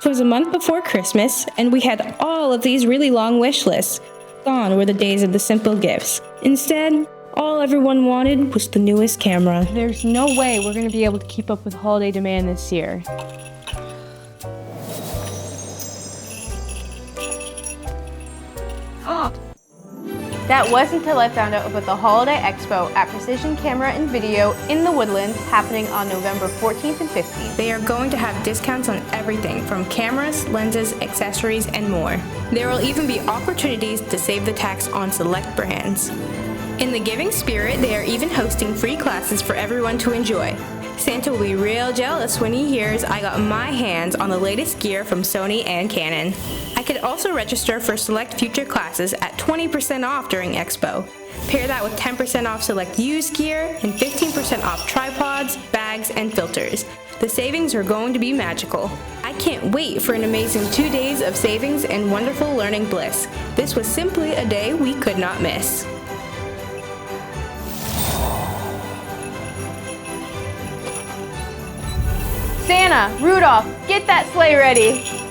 It was a month before Christmas, and we had all of these really long wish lists. Gone were the days of the simple gifts. Instead, all everyone wanted was the newest camera. There's no way we're going to be able to keep up with holiday demand this year. That was until I found out about the Holiday Expo at Precision Camera and Video in the Woodlands, happening on November 14th and 15th. They are going to have discounts on everything from cameras, lenses, accessories, and more. There will even be opportunities to save the tax on select brands. In the giving spirit, they are even hosting free classes for everyone to enjoy. Santa will be real jealous when he hears I got my hands on the latest gear from Sony and Canon. I could also register for select future classes at 20% off during Expo. Pair that with 10% off select used gear and 15% off tripods, bags, and filters. The savings are going to be magical. I can't wait for an amazing 2 days of savings and wonderful learning bliss. This was simply a day we could not miss. Santa, Rudolph, get that sleigh ready!